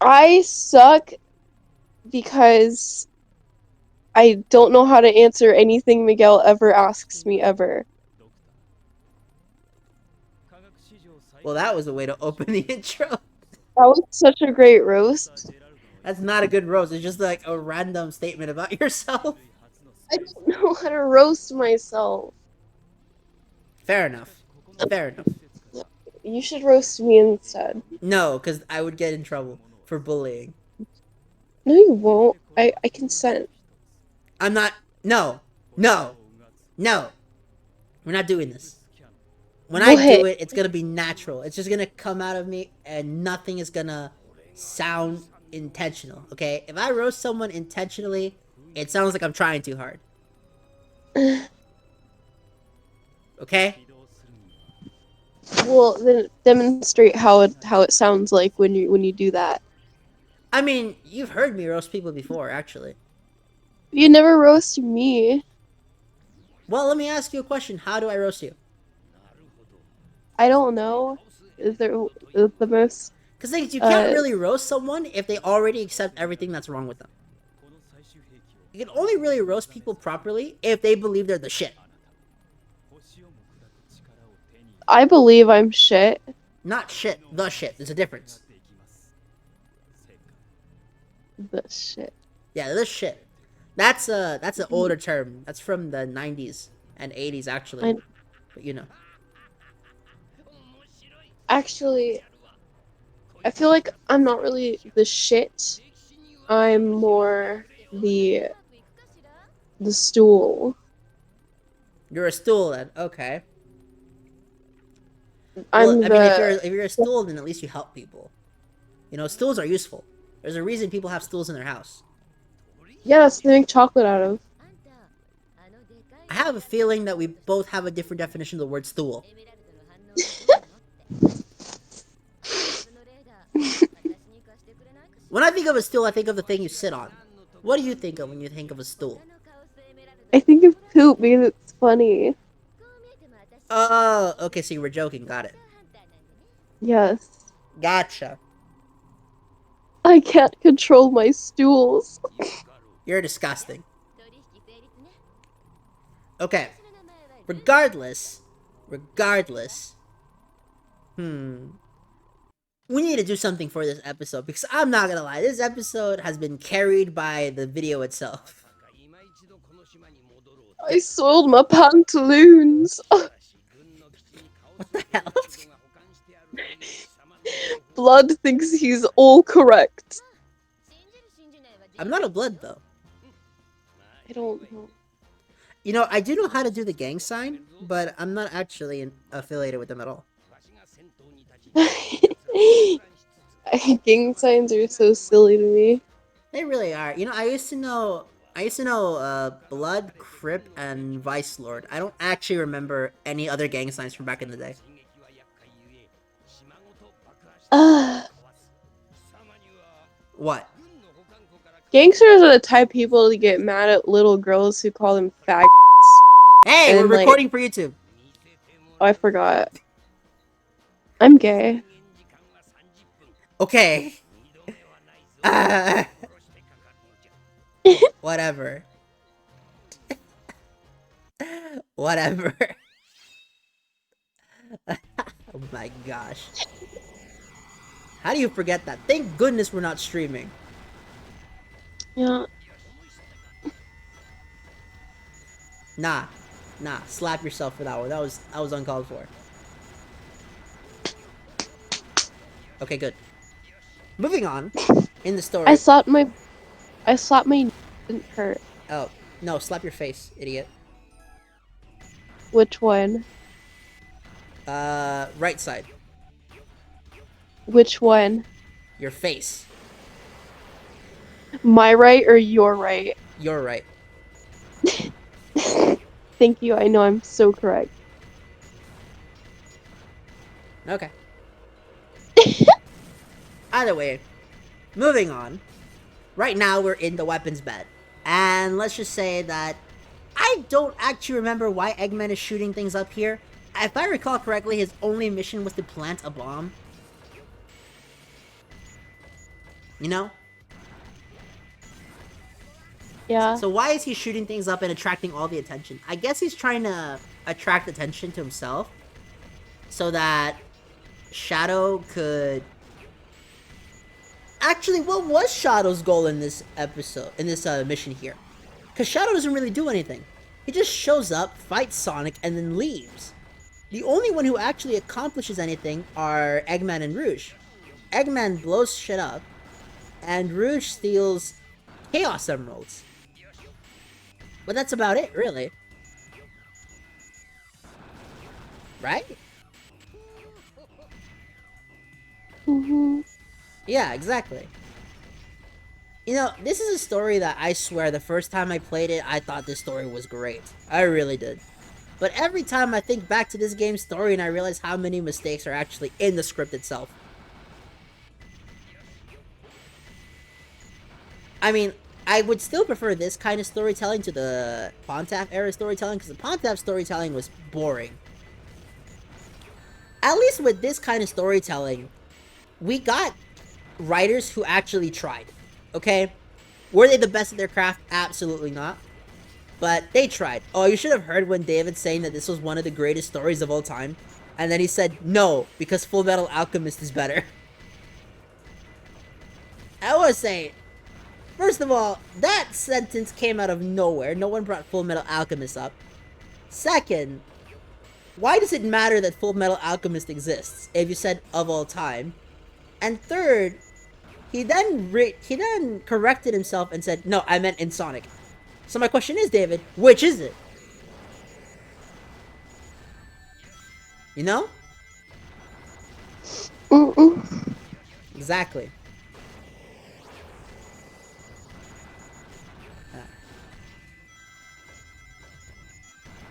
I suck because I don't know how to answer anything Miguel ever asks me ever. Well, that was a way to open the intro. That was such a great roast. That's not a good roast. It's just like a random statement about yourself. I don't know how to roast myself. Fair enough. Fair enough. You should roast me instead. No, because I would get in trouble for bullying. No, you won't. I consent. I'm not. No. No. No. We're not doing this. When I do What? it, it's gonna be natural. It's just gonna come out of me, and nothing is gonna sound intentional. Okay? If I roast someone intentionally, it sounds like I'm trying too hard. Okay? Well, then demonstrate how it sounds like when you do that. I mean, you've heard me roast people before, actually. You never roast me. Well, let me ask you a question. How do I roast you? I don't know. Is the most Because things you can't uh really roast someone if they already accept everything that's wrong with them. You can only really roast people properly if they believe they're the shit. I believe I'm shit. Not shit, the shit. There's a difference. The shit. Yeah, the shit. That's an older term. That's from the 90s and 80s actually. I But you know. actually I feel like I'm not really the shit. I'm more the stool. You're a stool then. Okay. Well, I'm I mean the if you're a stool then at least you help people. You know, stools are useful. There's a reason people have stools in their house. yeah, that's what they make chocolate out of. I have a feeling that we both have a different definition of the word stool. When I think of a stool, I think of the thing you sit on. What do you think of when you think of a stool? I think of poop because it's funny. Oh, okay, so you were joking. Got it. Yes. Gotcha. I can't control my stools. You're disgusting. Okay. Regardless, regardless, hmm, we need to do something for this episode because I'm not gonna lie, this episode has been carried by the video itself. I soiled my pantaloons. What the hell? Blood thinks he's all correct. I'm not a blood though. I don't know. You know, I do know how to do the gang sign, but I'm not actually affiliated with them at all. Gang signs are so silly to me. They really are. You know, I used to know Blood, Crip, and Vice Lord. I don't actually remember any other gang signs from back in the day. Uh, What? Gangsters are the type of people to get mad at little girls who call them faggots. Hey, we're And like, recording for YouTube. oh, I forgot. I'm gay. Okay. Uh, whatever. Whatever. Oh my gosh. How do you forget that? Thank goodness we're not streaming. Yeah. Nah. Nah. Slap yourself for that one. That was uncalled for. Okay, good. Moving on in the I story. thought my I slapped my didn't hurt. Oh, no, slap your face, idiot. Which one? Right side. Which one? Your face. My right or your right? You're right. Thank you. I know I'm so correct. Okay. Either way, moving on. Right now, we're in the weapons bed. And let's just say that I don't actually remember why Eggman is shooting things up here. If I recall correctly, his only mission was to plant a bomb. You know? Yeah. So why is he shooting things up and attracting all the attention? I guess he's trying to attract attention to himself so that Shadow could... Actually, what was Shadow's goal in this episode, in this mission here? Because Shadow doesn't really do anything. He just shows up, fights Sonic, and then leaves. The only one who actually accomplishes anything are Eggman and Rouge. Eggman blows shit up, and Rouge steals Chaos Emeralds. But that's about it, really. Right? Mm-hmm. Yeah, exactly. You know, this is a story that I swear the first time I played it, I thought this story was great. I really did. But every time I think back to this game's story and I realize how many mistakes are actually in the script itself. I mean, I would still prefer this kind of storytelling to the Pontaf era storytelling, because the Pontaf storytelling was boring. At least with this kind of storytelling, we got writers who actually tried, okay? Were they the best at their craft? Absolutely not. But they tried. Oh, you should have heard when David saying that this was one of the greatest stories of all time. And then he said, no, because Full Metal Alchemist is better. I was saying, first of all, that sentence came out of nowhere. No one brought Full Metal Alchemist up. Second, why does it matter that Full Metal Alchemist exists if you said of all time? And third, he then corrected himself and said, no, I meant in Sonic. So my question is, David, which is it? You know? Mm-mm. Exactly.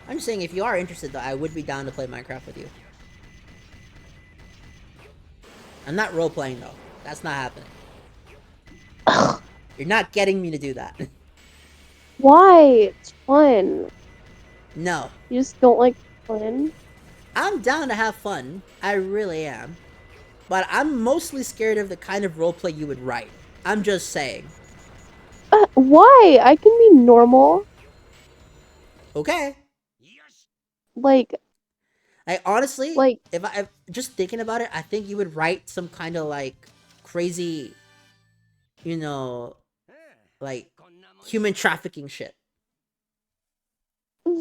I'm just saying, if you are interested, though, I would be down to play Minecraft with you. I'm not role-playing, though. That's not happening. You're not getting me to do that. Why? It's fun. No. You just don't like fun? I'm down to have fun. I really am. But I'm mostly scared of the kind of roleplay you would write. I'm just saying. Why? I can be normal. Okay. Like, I honestly, like, if just thinking about it, I think you would write some kind of like crazy, you know, like human trafficking shit.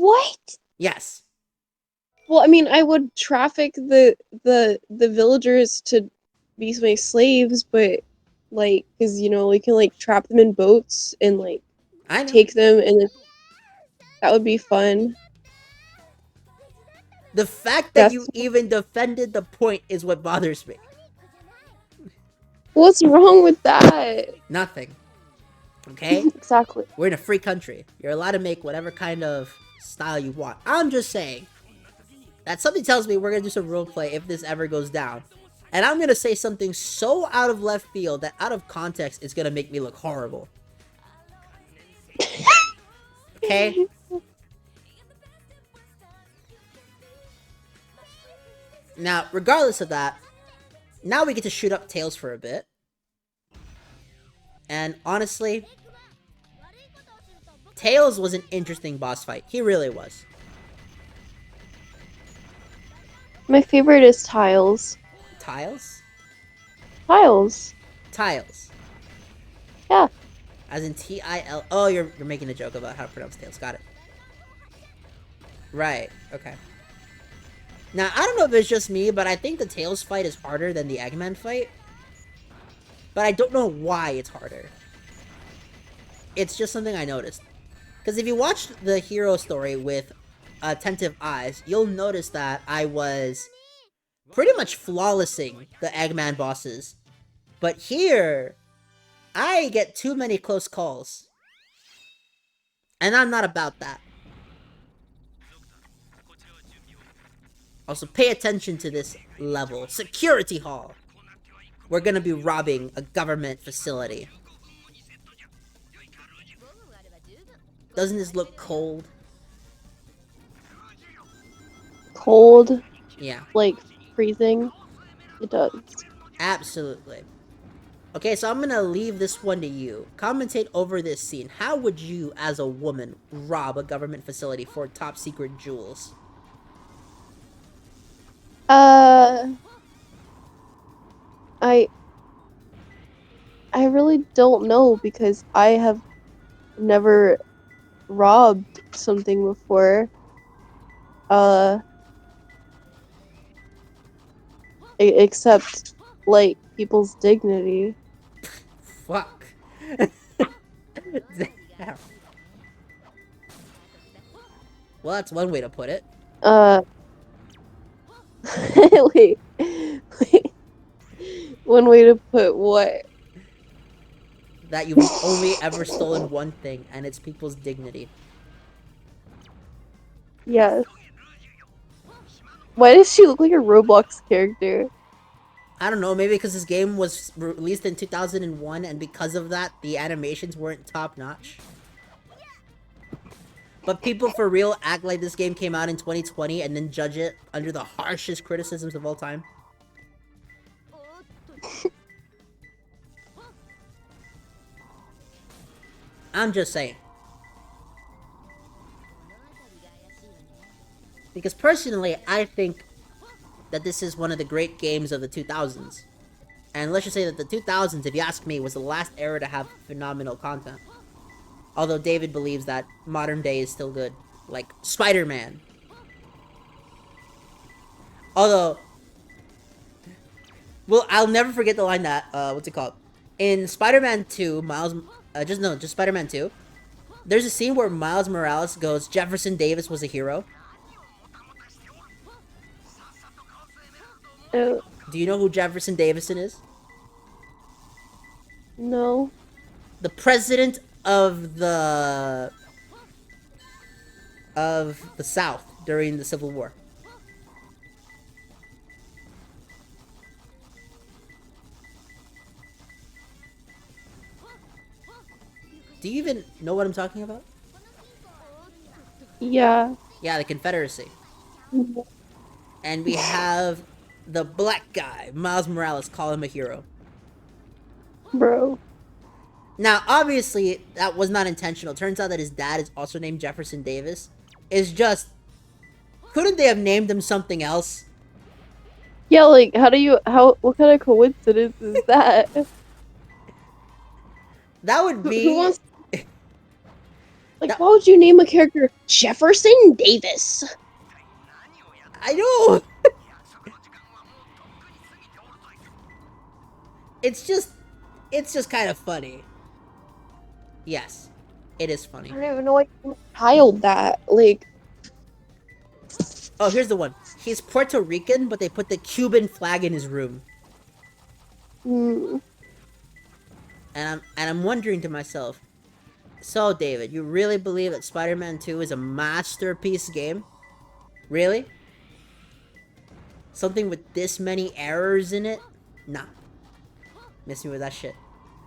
what? Yes. Well, I mean, I would traffic the villagers to be my slaves, but like, because we can like trap them in boats and like I know. take them, and that would be fun. The fact that That's you even defended the point is what bothers me. what's wrong with that? Nothing. Okay? Exactly. We're in a free country. You're allowed to make whatever kind of style you want. I'm just saying that something tells me we're gonna do some roleplay if this ever goes down. And I'm gonna say something so out of left field that out of context is gonna make me look horrible. Okay? Now, regardless of that, now we get to shoot up Tails for a bit. And honestly, Tails was an interesting boss fight. He really was. My favorite is Tiles. Tiles? Tiles. Tiles. Yeah. As in T-I-L... Oh, you're making a joke about how to pronounce Tails. Got it. Right. Okay. Now, I don't know if it's just me, but I think the Tails fight is harder than the Eggman fight. But I don't know why it's harder. It's just something I noticed. Because if you watch the hero story with attentive eyes, you'll notice that I was pretty much flawlessing the Eggman bosses. But here, I get too many close calls. And I'm not about that. Also, pay attention to this level. Security Hall. We're gonna be robbing a government facility. Doesn't this look cold? Cold. Yeah. Like freezing. It does. Absolutely. Okay, so I'm gonna leave this one to you. Commentate over this scene. How would you, as a woman, rob a government facility for top secret jewels? Uh, I I really don't know because I have never robbed something before. Uh, except like people's dignity. Fuck. Damn. Well, that's one way to put it. Uh, wait, wait. One way to put what? That you've only ever stolen one thing, and it's people's dignity. Yes. Why does she look like a Roblox character? I don't know, maybe because this game was released in 2001, and because of that, the animations weren't top notch. But people for real act like this game came out in 2020 and then judge it under the harshest criticisms of all time. I'm just saying. Because personally, I think that this is one of the great games of the 2000s. And let's just say that the 2000s, if you ask me, was the last era to have phenomenal content. Although David believes that modern day is still good. Like Spider-Man. Although, well, I'll never forget the line that, what's it called? In Spider-Man 2, just Spider-Man 2, there's a scene where Miles Morales goes, Jefferson Davis was a hero. Oh, Do you know who Jefferson Davison is? no. The president of the South during the Civil War. Do you even know what I'm talking about? Yeah. Yeah, the Confederacy. And we have the black guy, Miles Morales, call him a hero. Bro. Now, obviously, that was not intentional. Turns out that his dad is also named Jefferson Davis. It's just, couldn't they have named him something else? Yeah, like, what kind of coincidence is that? That would Who be... wants, like, that, why would you name a character Jefferson Davis? I know! it's just kind of funny. Yes, it is funny. I don't even know why you child that. Like, Oh, here's the one. He's Puerto Rican, but they put the Cuban flag in his room. mm, And I'm wondering to myself, so David, you really believe that Spider-Man 2 is a masterpiece game? Really? Something with this many errors in it? Nah. Miss me with that shit.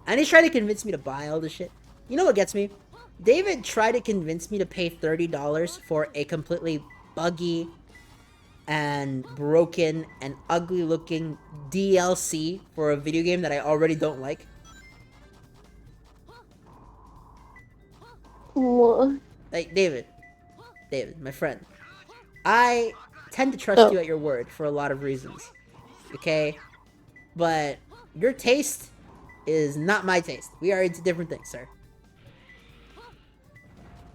And he's trying to convince me to buy all this shit. You know what gets me? David tried to convince me to pay $30 for a completely buggy and broken and ugly looking DLC for a video game that I already don't like. Like, David, my friend, I tend to trust you at your word for a lot of reasons, okay? But your taste is not my taste. We are into different things, sir.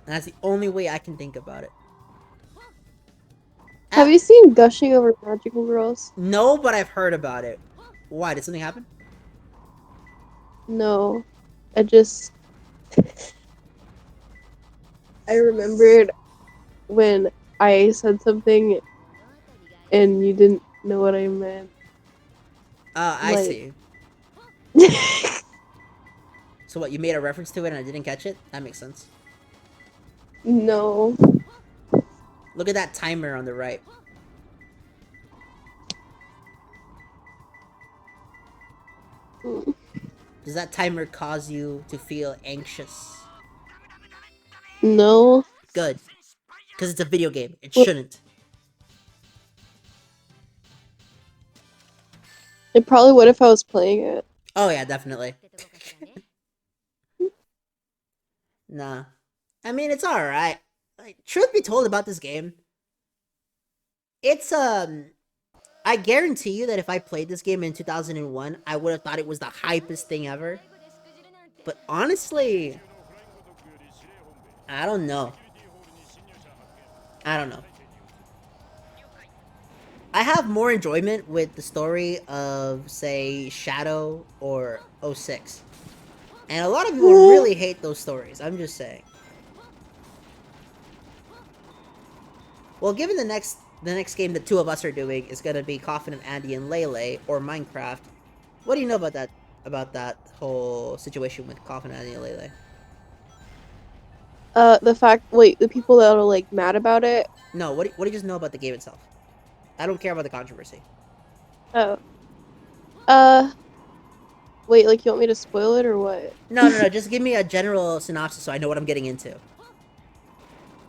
And that's the only way I can think about it. Have you seen Gushing Over Magical Girls? No, but I've heard about it. Why? Did something happen? No. I just... I remembered when I said something and you didn't know what I meant. I see. So what, you made a reference to it and I didn't catch it? That makes sense. No. Look at that timer on the right. Mm. Does that timer cause you to feel anxious? No. Good. Because it's a video game. It shouldn't. It probably would if I was playing it. Oh yeah, definitely. Nah. I mean, it's alright. Like, truth be told about this game, it's, I guarantee you that if I played this game in 2001, I would have thought it was the hypest thing ever. But honestly, I don't know. I don't know. I have more enjoyment with the story of, say, Shadow or 06. And a lot of people really hate those stories. I'm just saying. Well, given the next game the two of us are doing is gonna be Coffin of Andy and Lele or Minecraft, what do you know about that whole situation with Coffin of Andy and Lele? The fact, wait, the people that are like mad about it. No, what do you just know about the game itself? I don't care about the controversy. Oh, uh, wait, like you want me to spoil it or what? No, no, no. Just give me a general synopsis so I know what I'm getting into.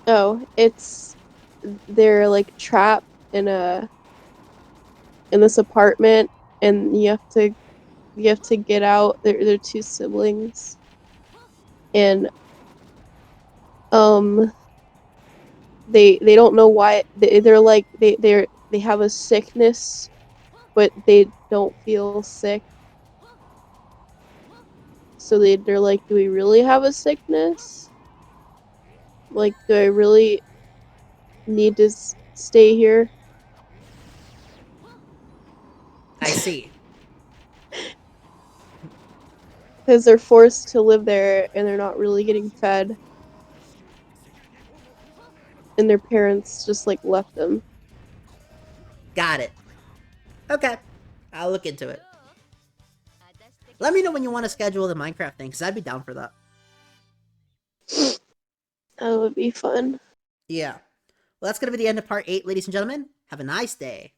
Oh, it's they're like trapped in a in this apartment, and you have to get out. They're two siblings, and um, they don't know why they're like they have a sickness, but they don't feel sick. So they're like, do we really have a sickness? Like, do I really need to stay here? I see. Because they're forced to live there and they're not really getting fed, and their parents just like left them. Got it. Okay. I'll look into it. Let me know when you want to schedule the Minecraft thing, because I'd be down for that. That would be fun. Yeah. Well, that's going to be the end of part 8, ladies and gentlemen. Have a nice day.